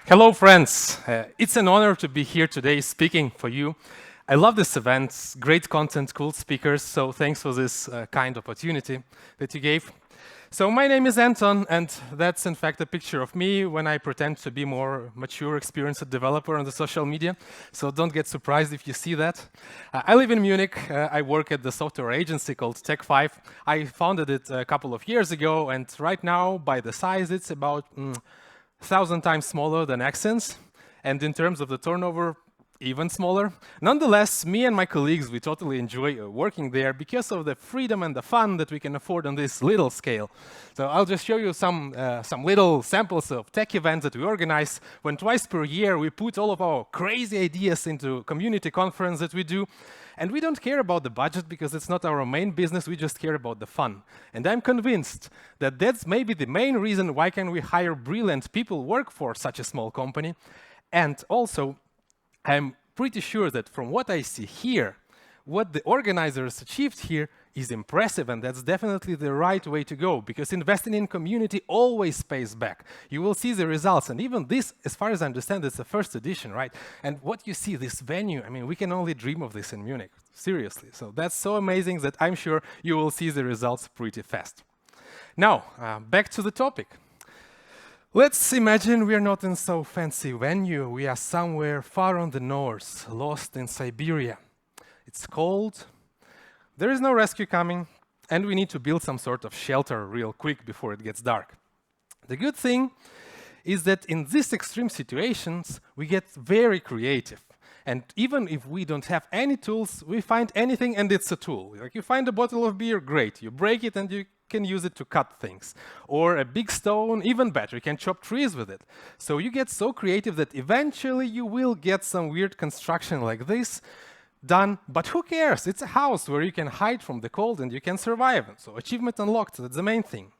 Hello, friends. It's an honor to be here today speaking for you. I love this event, great content, cool speakers, so thanks for this kind opportunity that you gave. So my name is Anton, and that's in fact a picture of me when I pretend to be more mature, experienced developer on the social media, so don't get surprised if you see that. I live in Munich. I work at the software agency called Tech5. I founded it a couple of years ago, and right now, by the size, it's about 1,000 times smaller than Axians, and in terms of the turnover, even smaller. Nonetheless, me and my colleagues, we totally enjoy working there because of the freedom and the fun that we can afford on this little scale. So I'll just show you some little samples of tech events that we organize when twice per year we put all of our crazy ideas into community conference that we do. And we don't care about the budget because it's not our main business, we just care about the fun. And I'm convinced that that's maybe the main reason why can we hire brilliant people work for such a small company. And also, I'm pretty sure that from what I see here, what the organizers achieved here is impressive, and that's definitely the right way to go, because investing in community always pays back. You will see the results, and even this, as far as I understand, it's the first edition, right? And what you see, this venue, I mean, we can only dream of this in Munich, seriously. So that's so amazing that I'm sure you will see the results pretty fast. Now, back to the topic. Let's imagine we're not in so fancy venue. We are somewhere far on the north, lost in Siberia. It's cold, there is no rescue coming, and we need to build some sort of shelter real quick before it gets dark. The good thing is that in these extreme situations, we get very creative. And even if we don't have any tools, we find anything and it's a tool. Like you find a bottle of beer, great. You break it and you can use it to cut things. Or a big stone, even better, you can chop trees with it. So you get so creative that eventually you will get some weird construction like this done, but who cares? It's a house where you can hide from the cold and you can survive. So achievement unlocked, that's the main thing.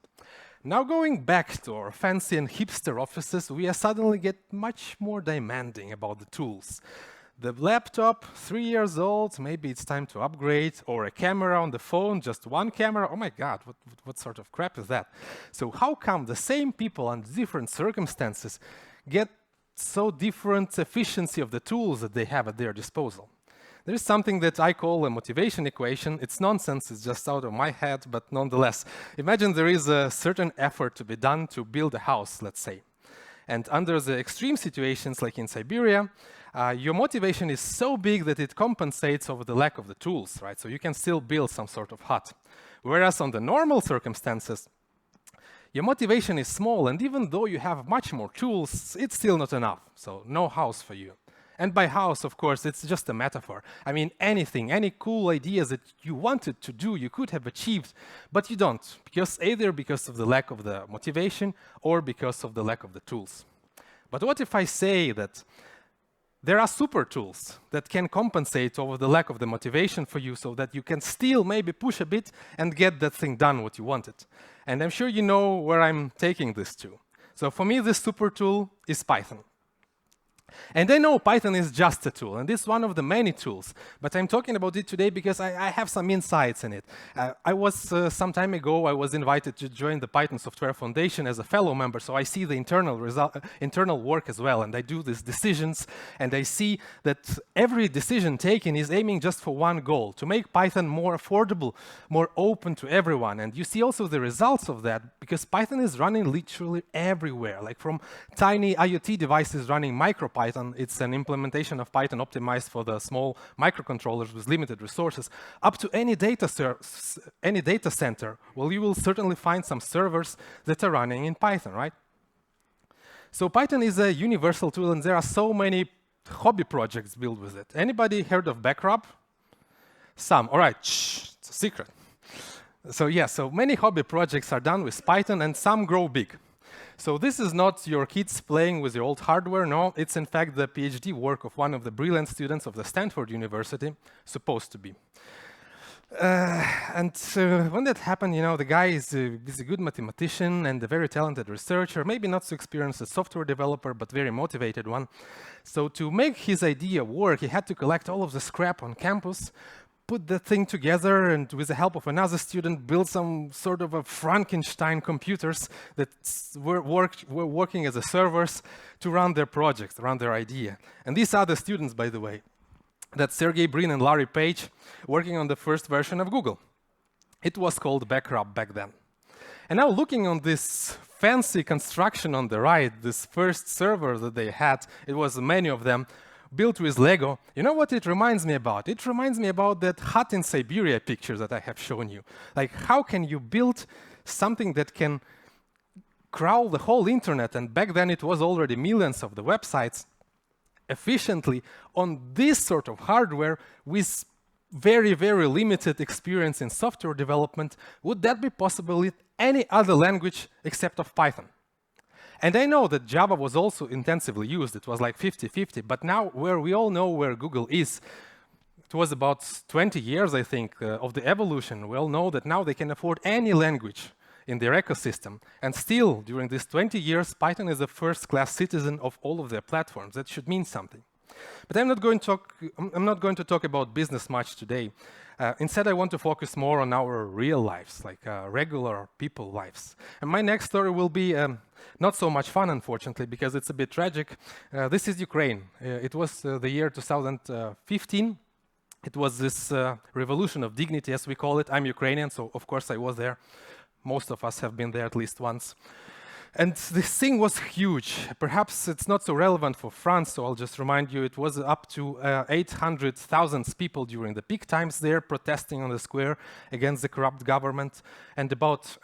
Now going back to our fancy and hipster offices, we suddenly get much more demanding about the tools. The laptop, 3 years old, maybe it's time to upgrade, or a camera on the phone, just one camera. Oh my God, what sort of crap is that? So how come the same people under different circumstances get so different efficiency of the tools that they have at their disposal? There's something that I call a motivation equation. It's nonsense, it's just out of my head, but nonetheless. Imagine there is a certain effort to be done to build a house, let's say. And under the extreme situations, like in Siberia, your motivation is so big that it compensates over the lack of the tools, right? So you can still build some sort of hut. Whereas on the normal circumstances, your motivation is small, and even though you have much more tools, it's still not enough. So no house for you. And by house, of course, it's just a metaphor. I mean, anything, any cool ideas that you wanted to do, you could have achieved, but you don't, either because of the lack of the motivation or because of the lack of the tools. But what if I say that there are super tools that can compensate over the lack of the motivation for you so that you can still maybe push a bit and get that thing done what you wanted? And I'm sure you know where I'm taking this to. So for me, this super tool is Python. And I know Python is just a tool, and this is one of the many tools, but I'm talking about it today because I have some insights in it. Some time ago, I was invited to join the Python Software Foundation as a fellow member, so I see the internal work as well, and I do these decisions, and I see that every decision taken is aiming just for one goal, to make Python more affordable, more open to everyone. And you see also the results of that, because Python is running literally everywhere, like from tiny IoT devices running MicroPython. It's an implementation of Python optimized for the small microcontrollers with limited resources, up to any data center. Well, you will certainly find some servers that are running in Python, right? So Python is a universal tool, and there are so many hobby projects built with it. Anybody heard of Backrub? Some. All right, shh, it's a secret. So yeah, so many hobby projects are done with Python, and some grow big. So this is not your kids playing with your old hardware, no, it's in fact the PhD work of one of the brilliant students of the Stanford University, supposed to be. When that happened, you know, the guy is a good mathematician and a very talented researcher, maybe not so experienced as software developer, but very motivated one. So to make his idea work, he had to collect all of the scrap on campus, put the thing together and with the help of another student build some sort of a Frankenstein computers that were working as a servers to run their projects, run their idea. And these are the students, by the way. That's Sergey Brin and Larry Page working on the first version of Google. It was called Backrub back then. And now looking on this fancy construction on the right, this first server that they had, it was many of them, built with Lego. You know what it reminds me about? It reminds me about that hut in Siberia picture that I have shown you. Like, how can you build something that can crawl the whole internet, and back then it was already millions of the websites, efficiently on this sort of hardware with very, very limited experience in software development? Would that be possible with any other language except of Python? And I know that Java was also intensively used. It was like 50-50. But now, where we all know where Google is, it was about 20 years, I think, of the evolution. We all know that now they can afford any language in their ecosystem. And still, during these 20 years, Python is a first-class citizen of all of their platforms. That should mean something. But I'm not going to talk about business much today. Instead, I want to focus more on our real lives, like regular people lives. And my next story will be not so much fun, unfortunately, because it's a bit tragic. This is Ukraine. It was the year 2015. It was this revolution of dignity, as we call it. I'm Ukrainian, so of course I was there. Most of us have been there at least once. And this thing was huge. Perhaps it's not so relevant for France, so I'll just remind you, it was up to 800,000 people during the peak times there protesting on the square against the corrupt government, and about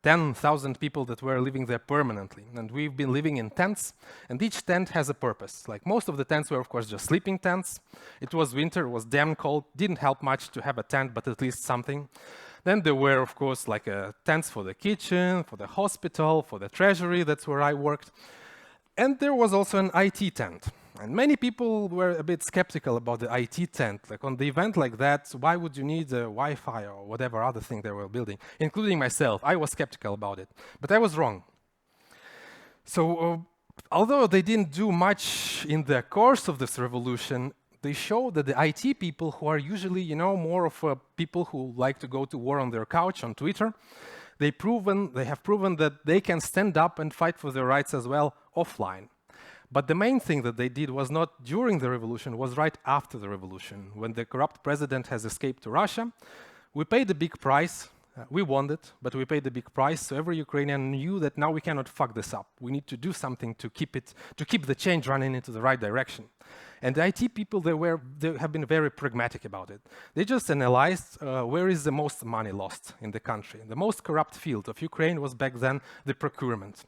10,000 people that were living there permanently. And we've been living in tents, and each tent has a purpose. Like, most of the tents were, of course, just sleeping tents. It was winter, it was damn cold, didn't help much to have a tent, but at least something. Then there were, of course, like tents for the kitchen, for the hospital, for the treasury. That's where I worked. And there was also an IT tent. And many people were a bit skeptical about the IT tent. Like, on the event like that, why would you need a Wi-Fi or whatever other thing they were building? Including myself. I was skeptical about it. But I was wrong. So although they didn't do much in the course of this revolution, they show that the IT people, who are usually, you know, more of people who like to go to war on their couch on Twitter, they have proven that they can stand up and fight for their rights as well offline. But the main thing that they did was not during the revolution, was right after the revolution. When the corrupt president has escaped to Russia, we paid a big price. We won it, but we paid a big price. So every Ukrainian knew that now we cannot fuck this up. We need to do something to keep the change running into the right direction. And the IT people, they have been very pragmatic about it. They just analyzed where is the most money lost in the country. The most corrupt field of Ukraine was back then the procurement.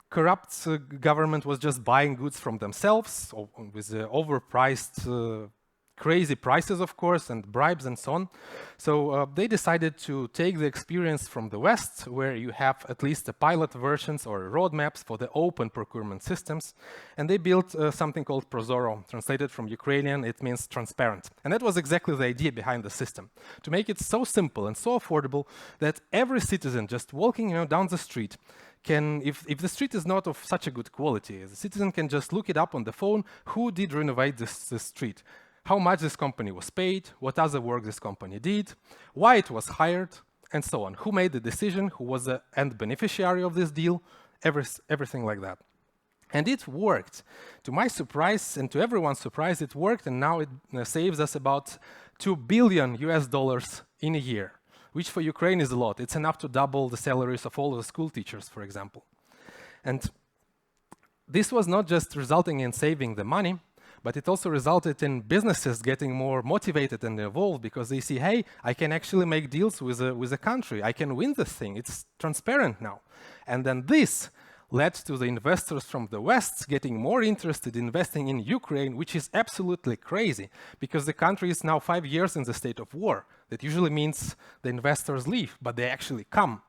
Corrupt government was just buying goods from themselves with overpriced crazy prices, of course, and bribes and so on. So they decided to take the experience from the West, where you have at least the pilot versions or roadmaps for the open procurement systems, and they built something called Prosoram. Translated from Ukrainian, it means transparent. And that was exactly the idea behind the system, to make it so simple and so affordable that every citizen just walking down the street can, if the street is not of such a good quality, the citizen can just look it up on the phone, who did renovate this street, how much this company was paid, what other work this company did, why it was hired, and so on. Who made the decision, who was the end beneficiary of this deal, everything like that. And it worked. To my surprise, and to everyone's surprise, it worked, and now it saves us about $2 billion in a year, which for Ukraine is a lot. It's enough to double the salaries of all the school teachers, for example. And this was not just resulting in saving the money, but it also resulted in businesses getting more motivated and involved because they see, hey, I can actually make deals with a country. I can win this thing. It's transparent now. And then this led to the investors from the West getting more interested in investing in Ukraine, which is absolutely crazy because the country is now 5 years in the state of war. That usually means the investors leave, but they actually come.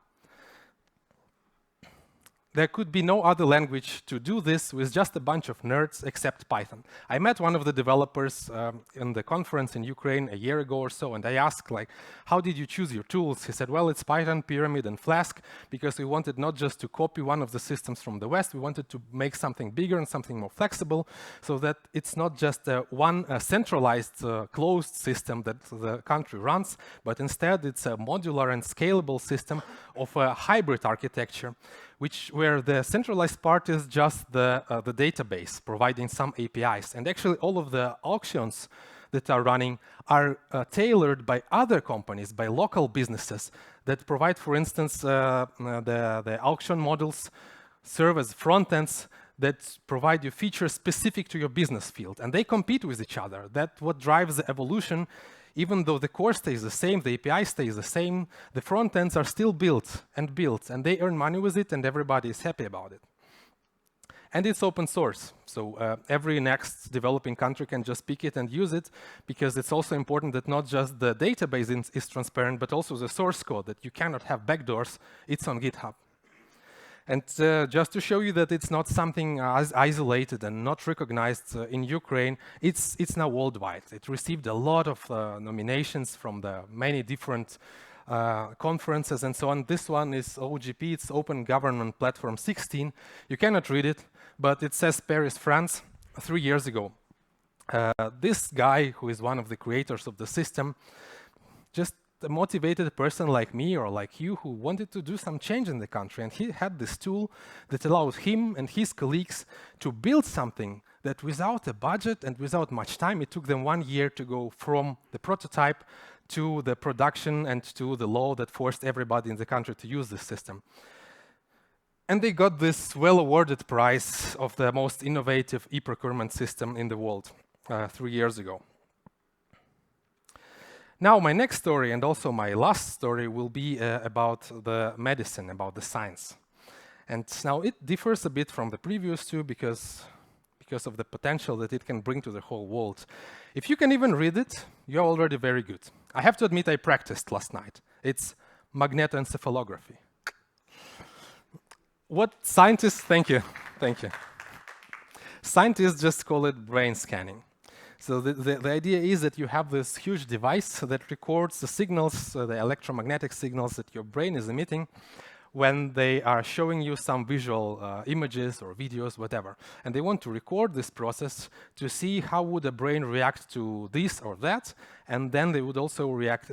there could be no other language to do this with just a bunch of nerds except Python. I met one of the developers in the conference in Ukraine a year ago or so, and I asked, like, how did you choose your tools? He said, well, it's Python, Pyramid, and Flask, because we wanted not just to copy one of the systems from the West, we wanted to make something bigger and something more flexible, so that it's not just one centralized closed system that the country runs, but instead it's a modular and scalable system of a hybrid architecture, where the centralized part is just the database, providing some APIs. And actually, all of the auctions that are running are tailored by other companies, by local businesses that provide, for instance, the auction models serve as front ends that provide you features specific to your business field. And they compete with each other. That's what drives the evolution. Even though the core stays the same, the API stays the same, the front ends are still built, and they earn money with it, and everybody is happy about it. And it's open source, so every next developing country can just pick it and use it, because it's also important that not just the database is transparent, but also the source code, that you cannot have backdoors. It's on GitHub. And just to show you that it's not something isolated and not recognized in Ukraine, it's now worldwide. It received a lot of nominations from the many different conferences and so on. This one is OGP, it's Open Government Platform 16. You cannot read it, but it says Paris, France, 3 years ago. This guy, who is one of the creators of the system, just a motivated person like me or like you who wanted to do some change in the country, and he had this tool that allowed him and his colleagues to build something that without a budget and without much time, it took them 1 year to go from the prototype to the production and to the law that forced everybody in the country to use this system. And they got this well-awarded prize of the most innovative e-procurement system in the world 3 years ago. Now, my next story, and also my last story, will be about the medicine, about the science. And now it differs a bit from the previous two because of the potential that it can bring to the whole world. If you can even read it, you're already very good. I have to admit I practiced last night. It's magnetoencephalography. What scientists, thank you. Scientists just call it brain scanning. So the idea is that you have this huge device that records the signals, the electromagnetic signals that your brain is emitting when they are showing you some visual images or videos, whatever. And they want to record this process to see how would the brain react to this or that, and then they would also react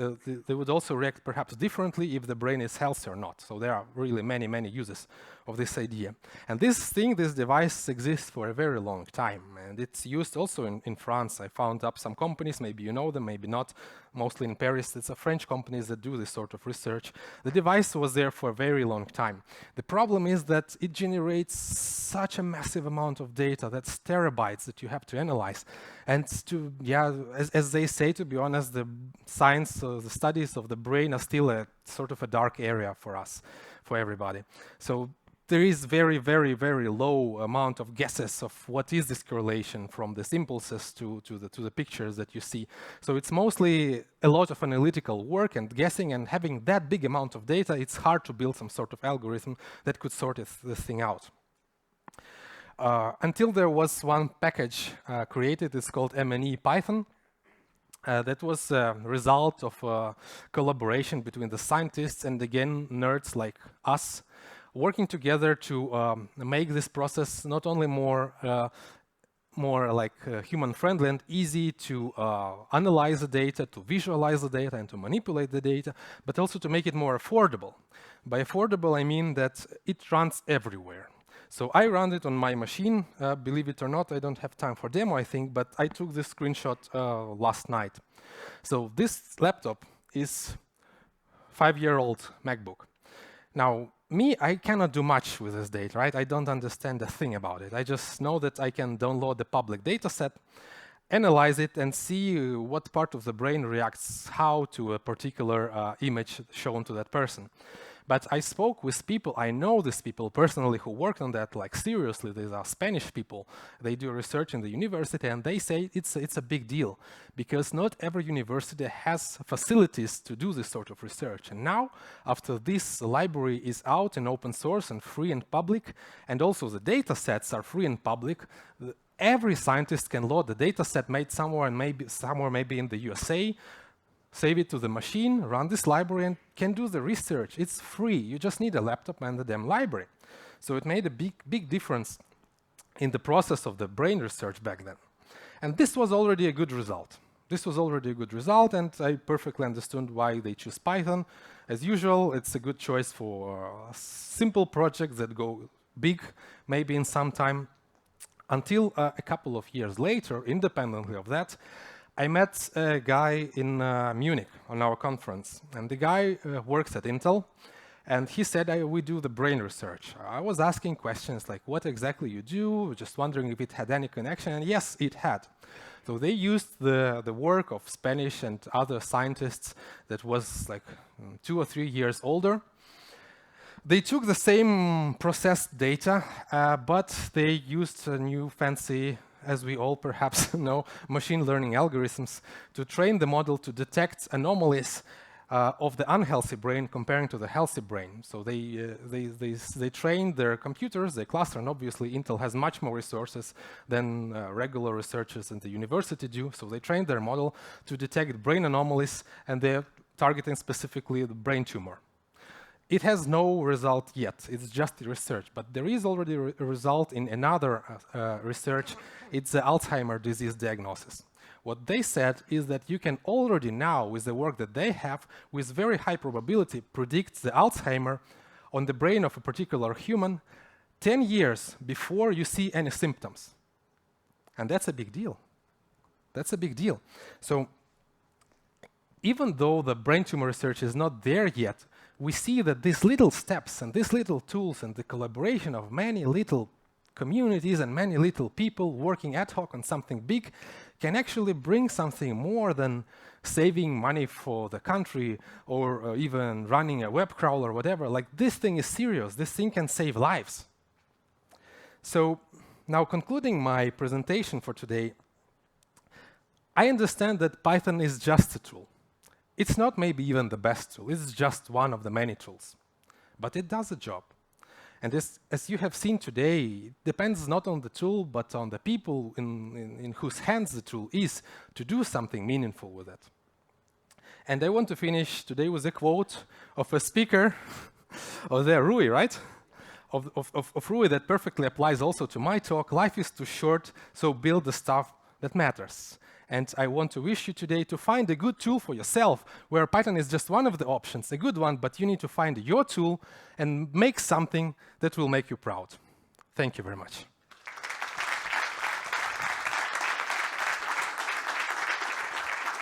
perhaps differently if the brain is healthy or not. So there are really many, many uses of this idea. And this device exists for a very long time, and it's used also in France. I found up some companies, maybe you know them, maybe not, mostly in Paris. It's a French companies that do this sort of research. The device was there for a very long time. The problem is that it generates such a massive amount of data, that's terabytes that you have to analyze. And as they say, to be honest, the science, the studies of the brain are still a sort of a dark area for us, for everybody. So there is very, very, very low amount of guesses of what is this correlation from these impulses to the pictures that you see. So it's mostly a lot of analytical work and guessing, and having that big amount of data, it's hard to build some sort of algorithm that could sort this thing out. Until there was one package created, it's called MNE Python. That was a result of a collaboration between the scientists and, again, nerds like us, working together to make this process not only more human-friendly and easy to analyze the data, to visualize the data, and to manipulate the data, but also to make it more affordable. By affordable, I mean that it runs everywhere. So I run it on my machine. Believe it or not, I don't have time for demo, I think, but I took this screenshot last night. So this laptop is 5-year-old MacBook. Now, I cannot do much with this data, right? I don't understand a thing about it. I just know that I can download the public data set, analyze it, and see what part of the brain reacts how to a particular image shown to that person. But I spoke with people, I know these people personally who worked on that, like seriously, these are Spanish people. They do research in the university and they say it's a big deal because not every university has facilities to do this sort of research. And now, after this library is out in open source and free and public, and also the data sets are free and public, every scientist can load the data set made somewhere and maybe in the USA, save it to the machine, run this library, and can do the research. It's free. You just need a laptop and the damn library. So it made a big difference in the process of the brain research back then. And this was already a good result. This was already a good result, and I perfectly understood why they choose Python. As usual, it's a good choice for simple projects that go big, maybe in some time. Until a couple of years later, independently of that, I met a guy in Munich on our conference, and the guy works at Intel, and he said, we do the brain research. I was asking questions like, what exactly you do, just wondering if it had any connection, and yes, it had. So they used the work of Spanish and other scientists that was like 2 or 3 years older. They took the same processed data, but they used a new fancy, as we all perhaps know, machine learning algorithms to train the model to detect anomalies of the unhealthy brain comparing to the healthy brain. So they trained their computers, they cluster, and obviously Intel has much more resources than regular researchers in the university do. So they trained their model to detect brain anomalies, and they're targeting specifically the brain tumor. It has no result yet, it's just research, but there is already a result in another research. It's the Alzheimer's disease diagnosis. What they said is that you can already now, with the work that they have, with very high probability, predict the Alzheimer on the brain of a particular human 10 years before you see any symptoms. And that's a big deal. That's a big deal. So even though the brain tumor research is not there yet, we see that these little steps and these little tools and the collaboration of many little communities and many little people working ad hoc on something big can actually bring something more than saving money for the country or even running a web crawler or whatever. Like, this thing is serious. This thing can save lives. So now, concluding my presentation for today, I understand that Python is just a tool. It's not maybe even the best tool, it's just one of the many tools. But it does the job. And this, as you have seen today, it depends not on the tool, but on the people in whose hands the tool is to do something meaningful with it. And I want to finish today with a quote of a speaker, of the Rui, right? Of Rui that perfectly applies also to my talk. Life is too short, so build the stuff that matters. And I want to wish you today to find a good tool for yourself, where Python is just one of the options, a good one, but you need to find your tool and make something that will make you proud. Thank you very much.